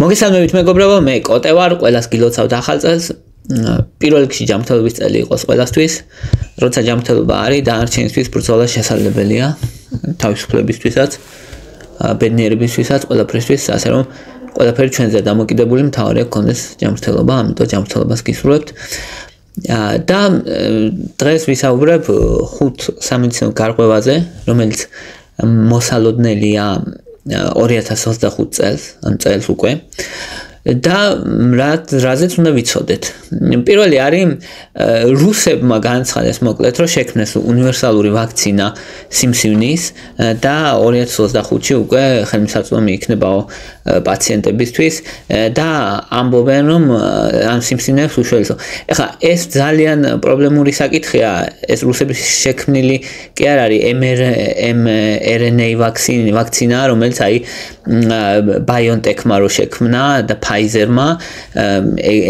მოგესალმებით მეგობრებო, მე კოტე ვარ, ყველას გილოცავთ ახალ წელს. პირველ რიგში ჯანმრთელობის წელი იყოს ყველასთვის. როცა ჯანმრთელობა არის, დანარჩენისთვის ბრძოლა შესაძლებელია, თავისუფლებისთვისაც, ბედნიერებისთვისაც, ყველაფრისთვის, ასე რომ ყველაფერი ჩვენზე დამოკიდებული, მთავარია გქონდეს ჯანმრთელობა, ამიტომ ჯანმრთელობას გისურვებთ. და დღეს ვისაუბრებ 5 სამედიცინო გარღვევაზე, რომელიც მოსალოდნელია 2025 წელს, ან წელს უკვე. და რაზეც უნდა ვიცოდეთ. პირველი არის რუსებმა განაცხადეს მოკლედ, რომ შექმნეს უნივერსალური ვაქცინა სიმსივნის და 2025-ში უკვე ხელმისაწვდომი იქნება პაციენტებისთვის და ამბობენ, რომ ამ სიმსივნებს უშველისო. ეხლა ეს ძალიან პრობლემური საკითხია, ეს რუსების შექმნილი კი არ არის mRNA ვაქცინა, რომელიც BioNTech-მა რო შექმნა და Pfizer-მა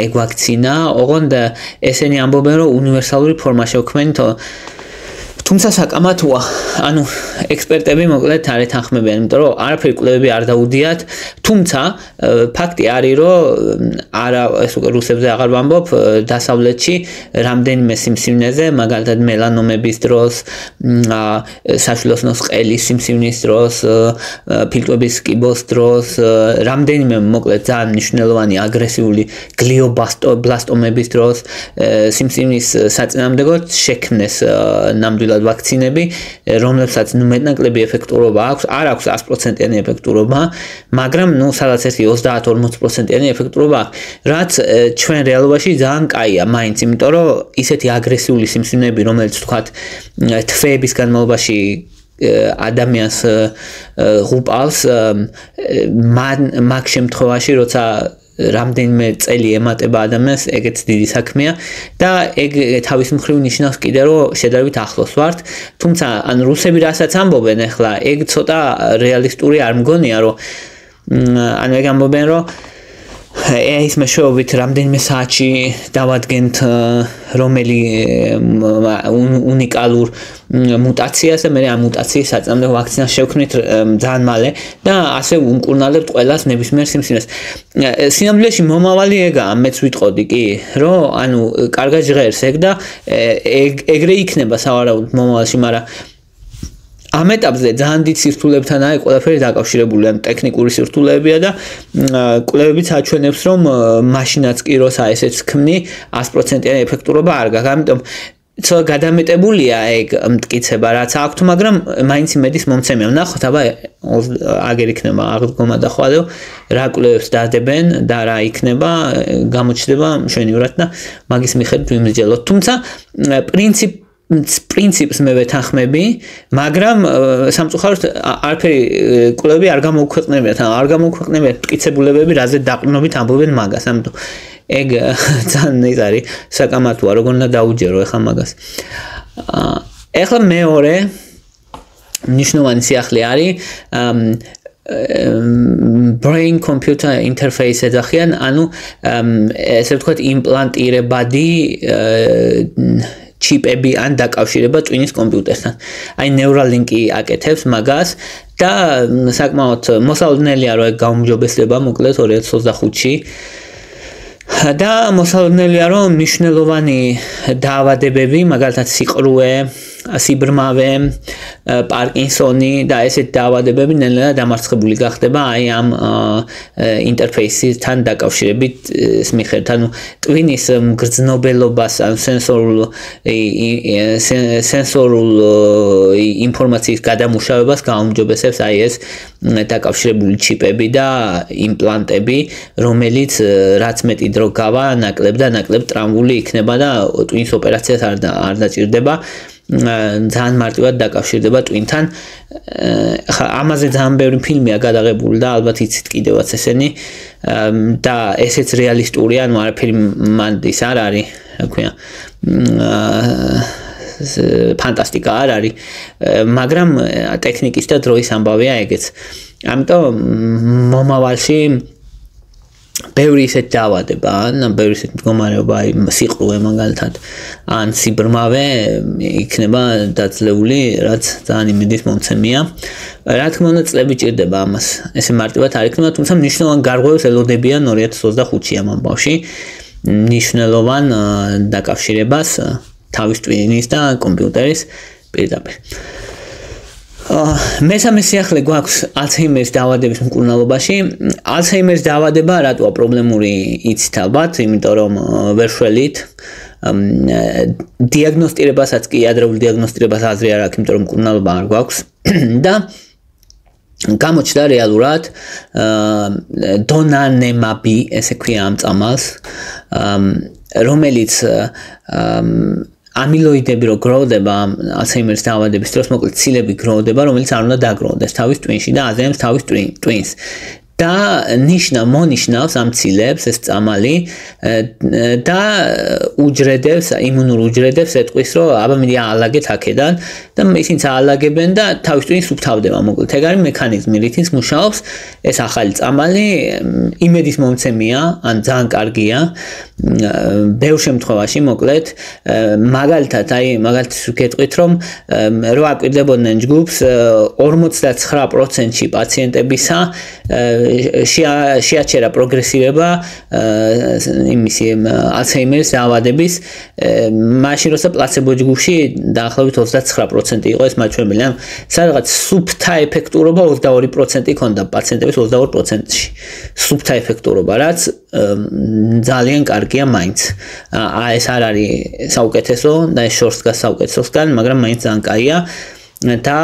ეგ ვაქცინა, ოღონდ ესენი ამბობენ, რომ უნივერსალური ფორმა შევქმნით, თუმცა საკამათოა, ანუ ექსპერტები მოკლედ არ ეთანხმებიან, იმიტომ რომ არაფერი კვლევები არ დაუდიათ, თუმცა ფაქტი არის, რომ არა ეს უკვე რუსებზე აღარ ვამბობ, დასავლეთში რამდენიმე სიმსივნეზე, მაგალითად მელანომების დროს, საშვილოსნოს ყელის სიმსივნის დროს, ფილტვების კიბოს დროს, რამდენიმე მოკლედ ძალიან მნიშვნელოვანი აგრესიული გლიობლასტომების დროს სიმსივნის საწინააღმდეგოდ შექმნეს ნამდვილად ვაქცინები, რომლებსაც მეტნაკლები ეფექტურობა აქვს, არ აქვს 100%-იანი ეფექტურობა, მაგრამ სადაც ერთი 30-40%-იანი ეფექტურობა აქვს, რაც ჩვენ რეალობაში ძალიან კაია მაინც, იმიტომ რომ ისეთი აგრესიული სიმსივნები, რომელიც თქვათ თვეების განმავლობაში ადამიანს ღუპავს, მაგ შემთხვევაში, როცა რამდენიმე წელი ემატება ადამიანს, ეგეც დიდი საქმეა და ეგ თავის მხრივ ნიშნავს კიდე რომ შედარებით ახლოს ვართ, თუმცა ან რუსები რასაც ამბობენ ახლა, ეგ ცოტა რეალისტური არ მგონია, რომ ანუ ეგ ამბობენ, რომ ეს მეშვეობით რამდენიმე საათში დავადგენთ რომელი უნიკალურ მუტაციას და მე ამ მუტაციის საწინააღმდეგო ვაქცინას შევქმნით ძალიან მალე და ასე უმკურნალებთ ყველას ნებისმიერ სიმსივნეს. სინამდვილეში მომავალი ეგაა, მეც ვიტყოდი კი, რომ ანუ კარგად ჟღერს ეგ და ეგრე იქნება სავარაუდოდ მომავალში, მაგრამ ამ ეტაპზე ძალიან დიდ სირთულებთან არის ყველაფერი დაკავშირებული, ან ტექნიკური სირთულეებია და კვლევებიც აჩვენებს, რომ მაშინაც კი როცა ესეც ქმნი 100%-იანი ეფექტურობა არ გაქვს, ამიტომ ცოტა გადამეტებულია ეგ მტკიცება, რაც აქვთ, მაგრამ მაინც იმედის მომცემია. ნახოთ, აბა აგერ იქნება აღდგომა და ხვალე რა კვლევებს დადებენ და რა იქნება, გამოჩნდება მშვენივრად და მაგის მიხედვით ვიმსჯელოთ. თუმცა პრინციპს მე ვეთანხმები, მაგრამ სამწუხაროდ არაფერი კვლევები არ გამოუქვეყნებიათ, არ გამოუქვეყნებიათ მტკიცებულებები, რაზეც დაყრდნობით ამბობენ მაგას, ამიტომ ეგ ძალიან ის არის საკამათოა, როგორ უნდა დაუჯერო ახლა მაგას. ახლა მეორე მნიშვნელოვანი სიახლე არის brain computer interface ეძახიან, ანუ ესე ვთქვათ იმპლანტირებადი ჩიპები ან დაკავშირება ტვინის კომპიუტერთან. აი Neuralink-ი აკეთებს მაგას და საკმაოდ მოსალოდნელია, რომ ეგ გაუმჯობესდება მოკლედ 2025-ში. და მოსალოდნელია, რომ მნიშვნელოვანი დაავადებები, მაგალითად სიყრუე, სიბრმავე, პარკინსონი და ესეთი დაავადებები ნელ-ნელა დამარცხებული გახდება აი ამ ინტერფეისთან დაკავშირებით მიხედვით, ანუ ტვინის მგრძნობელობას, ან სენსორულ ინფორმაციის გადამუშავებას გაუმჯობესებს აი ეს დაკავშირებული ჩიპები და იმპლანტები, რომელიც რაც მეტი დრო გავა, ნაკლებ და ნაკლებ ტრამვული იქნება და ტვინის ოპერაციას არ დაჭირდება. ძალიან მარტივად დაკავშირდება ტვინთან. ხა ამაზე ძალიან ბევრი ფილმია გადაღებული და ალბათ იცით კიდევაც ესენი და ესეც რეალისტურია, ანუ არაფერი მან ის არ არის, რა ქვია, ფანტასტიკა არ არის, მაგრამ ტექნიკის და დროის ამბავია ეგეც. ამიტომ მომავალში ბევრი ისეთ დაავადება, ან ბევრი ისეთ მდგომარეობა, სიყრუე მაგალითად, ან სიბრმავე იქნება დაძლეული, რაც ძალიან იმედის მომცემია. რა თქმა უნდა, წლები ჭირდება ამას. ესე მარტივად არ იქნება, თუმცა მნიშვნელოვან გარღვევებს ელოდებიან 2025-ში ამ ამბავში. მნიშვნელოვან დაკავშირებას თავის ტვინის და კომპიუტერის პირდაპირ. მესამე სიახლე გვაქვს ალცჰეიმერის დაავადების მკურნალობაში. ალცჰეიმერის დაავადება რატოა პრობლემური იცით ალბათ, იმიტომ რომ ვერ შველით. დიაგნოსტირებასაც კი ადრეულ დიაგნოსტირებას აზრი არ აქვს, იმიტომ რომ მკურნალობა არ გვაქვს და გამოჩნდა რეალურად დონანემაბი, ესე ქვია ამ წამალს, რომელიც ამილოიდები რო გროვდება ალცჰეიმერის დაავადების დროს, მოკლედ ცილები გროვდება, რომელიც არ უნდა დაგროვდეს თავის ტვინში და აზიანებს თავის ტვინს. და მონიშნავს ამ ცილებს ეს წამალი და უჯრედებს, იმუნურ უჯრედებს ეტყვის, რომ აბა მიდი აალაგეთ აქედან და ისინიც აალაგებენ და თავის ტვინს უკთავდება, მოკლედ ეგ არის მექანიზმი, რითიც მუშაობს ეს ახალი წამალი, იმედის მომცემია, ან ძალიან კარგია. ბევრ შემთხვევაში, მოკლედ, მაგალითად გეტყვით, რომ რო აკვირდებოდნენ ჯგუფს 49%-ში პაციენტებისა შეაჩერა პროგრესირება იმისი ალცჰეიმერის დაავადების, მაშინ როცა პლაცებო ჯგუფში დაახლოებით 29% იყო ეს მაჩვენებელი. ან სადღაც სუფთა ეფექტურობა 22% ჰქონდა პაციენტების 22%-ში. სუფთა ეფექტურობა, რაც ძალიან კარგია მაინც. ეს არ არის საუკეთესო და ეს შორს დგას საუკეთესოსგან, მაგრამ მაინც ძალიან კაია. და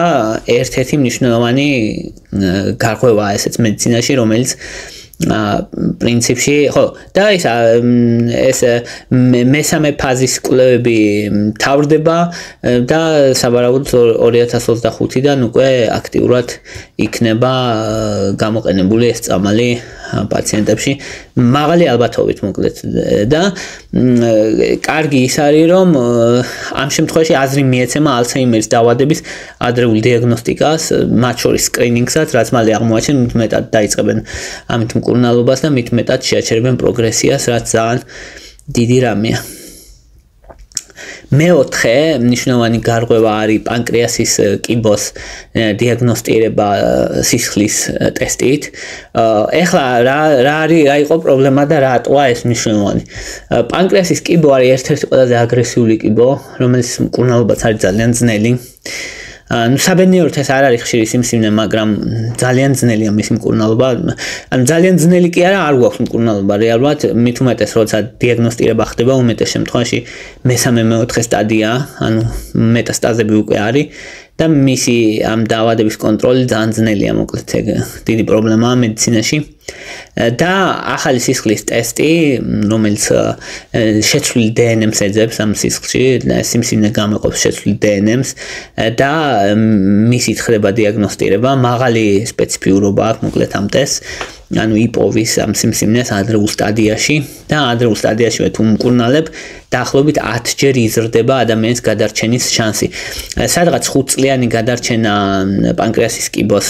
ერთ-ერთი მნიშვნელოვანი გარღვევაა ესეც მედიცინაში, რომელიც პრინციპში, ხო, და ეს მესამე ფაზის კვლევები თავრდება და საბარაუდოდ 2025-დან უკვე აქტიურად იქნება გამოყენებული ეს წამალი პაციენტებში მაღალი ალბათობით, მოკლედ. და კარგი ის არის, რომ ამ შემთხვევაში აზრი მიეცემა ალცჰეიმერის დაავადების ადრეულ დიაგნოსტიკას, მათ შორის სკრინინგსაც, რაც მალე აღმოაჩენ, მით მეტად დაიწყებენ ამით მკურნალობას და მით მეტად შეაჩერებენ პროგრესიას, რაც ძალიან დიდი რამეა. მეოთხე მნიშვნელოვანი გარღვევა არის პანკრეასის კიბოს დიაგნოსტირება სისხლის ტესტით. ეხლა რა იყო პრობლემა და რატოა ეს მნიშვნელოვანი? პანკრეასის კიბო არის ერთ-ერთი ყველაზე აგრესიული კიბო, რომელიც მკურნალობაც არის ძალიან ძნელი. საბედნიეროდ ეს არ არის ხშირი სიმსივნე, მაგრამ ძალიან ძნელია მისი მკურნალობა. ძალიან ძნელი კი არა, არ გვაქვს მკურნალობა რეალურად, მით უმეტეს როცა დიაგნოსტირება ხდება, უმეტეს შემთხვევაში მესამე-მეოთხე სტადია, ანუ მეტასტაზები უკვე არის და მისი ამ დაავადების კონტროლი ძალიან ძნელია, მოკლედ ეგ დიდი პრობლემაა მედიცინაში. და ახალი სისხლის ტესტი, რომელიც შეცვლილ დნმ-ს ეძებს ამ სისხლში, სიმსივნე გამოყოფს შეცვლილ დნმ-ს და მისით ხდება დიაგნოსტირება, მაღალი სპეციფიურობა აქვს მოკლედ ამ ტესტს, ანუ იპოვის ამ სიმსივნეს ადრეულ სტადიაში და ადრეულ სტადიაშივე თუ მკურნალებ, დაახლოებით 10 ჯერ იზრდება ადამიანის გადარჩენის შანსი. სადღაც 5 წლიანი გადარჩენა პანკრეასის კიბოს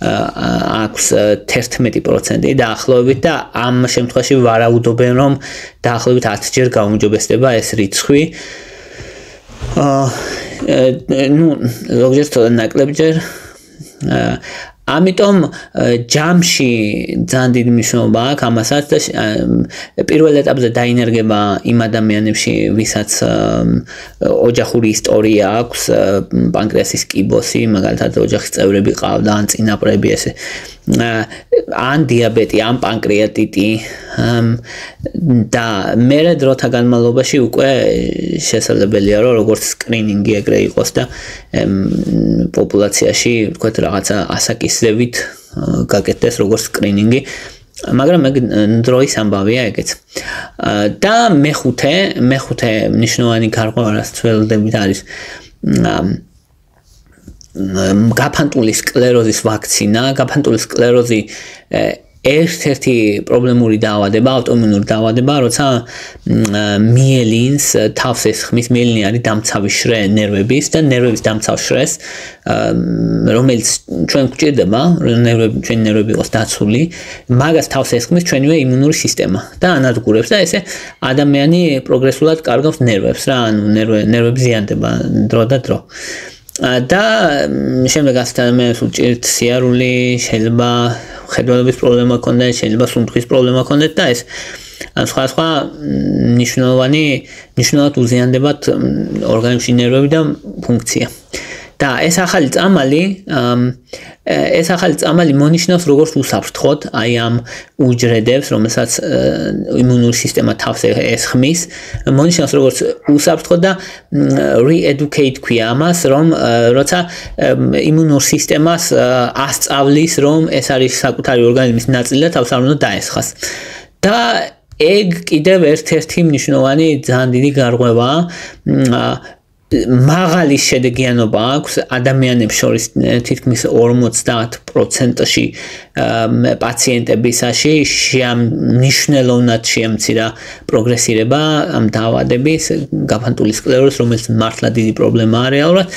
აქვს 11% დაახლოებით და ამ შემთხვევაში ვარაუდობენ, რომ დაახლოებით 10 ჯერ გაუმჯობესდება ეს რიცხვი. ზოგჯერ თორე ნაკლებჯერ. ამიტომ ჯამში ძალიან დიდი მნიშვნელობა აქვს ამასაც და პირველ ეტაპზე დაინერგება იმ ადამიანებში, ვისაც ოჯახური ისტორია აქვს პანკრეასის კიბოსი, მაგალითად ოჯახის წევრები ყავდა, ან წინაპრები ესე, ან დიაბეტი, ან პანკრეატიტი და მერე დროთა განმავლობაში უკვე შესაძლებელია, რომ როგორც სკრინინგი ეგრე იყოს და პოპულაციაში ვთქვათ რაღაცა ასაკისებით გაკეთდეს როგორც სკრინინგი, მაგრამ ეგ დროის ამბავია ეგეც. და მეხუთე მნიშვნელოვანი გარღვევა, რაც ცვლილებით არის გაფანტული სკლეროზის ვაქცინა. გაფანტული სკლეროზი ერთ-ერთი პრობლემური დაავადება, ავტოიმუნური დაავადება, როცა მიელინს თავს ესხმის, მიელინი არის დამცავი შრე ნერვების და ნერვების დამცავ შრეს, რომელიც ჩვენ გვჭირდება, ჩვენი ნერვები იყოს დაცული, მაგას თავს ესხმის ჩვენივე იმუნური სისტემა და ანადგურებს და ესე ადამიანი პროგრესულად კარგავს ნერვებს რა, ანუ ნერვები ზიანდება დრო და დრო. და შემდეგ ადამიანს უჭირთ სიარული, შეიძლება ხედველობის პრობლემა ქონდეს, შეიძლება სუნთქვის პრობლემა ქონდეს და ეს სხვა მნიშვნელოვნად უზიანდებათ ორგანიზმში ნერვები და ფუნქცია. და ეს ახალი წამალი მონიშნავს როგორც უსაფრთხოდ, აი ამ უჯრედებს, რომელსაც იმუნური სისტემა თავს ესხმის, მონიშნავს როგორც უსაფრთხოდ და re-educate ქვია ამას, რომ როცა იმუნურ სისტემას ასწავლის, რომ ეს არის საკუთარი ორგანიზმის ნაწილი და თავს არ უნდა დაესხას. და ეგ კიდევ ერთ-ერთი მნიშვნელოვანი ძალიან დიდი გარღვევაა. მაღალი შედეგიანობა აქვს ადამიანებს შორის თითქმის 50%-ში პაციენტებისაში მნიშვნელოვნად შეამცირა პროგრესირება ამ დაავადების, გაფანტული სკლეროზის, რომელიც მართლა დიდი პრობლემაა რეალურად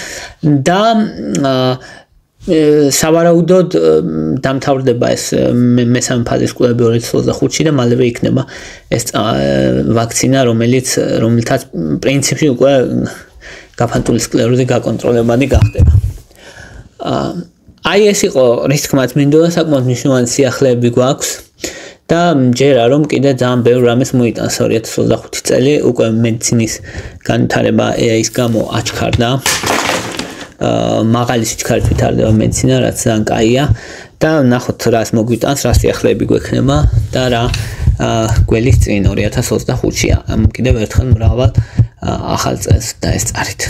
და სავარაუდოდ დამთავრდება ეს მესამე ფაზის კვლევები 2025-ში და მალევე იქნება ეს ვაქცინა, რომელთაც პრინციპში უკვე გაფანტული სკლეროზი გაკონტროლებადი გახდება. აი ეს იყო რის თქმაც მინდოდა საკმაოდ მნიშვნელოვანი სიახლეები გვაქვს და მჯერა რომ კიდე ძალიან ბევრ რამეს მოიტანს 2025 წელი უკვე მედიცინის განვითარება AI-ის გამო აჩქარდა. მაღალი სიჩქარით ვითარდება მედიცინა, რაც ძალიან კაია და ნახოთ რას მოგვიტანს, რა სიახლეები გვექნება და რა გველის წინ 2025-ში კიდევ ერთხელ მრავალ ახალ წელს დაესწარით.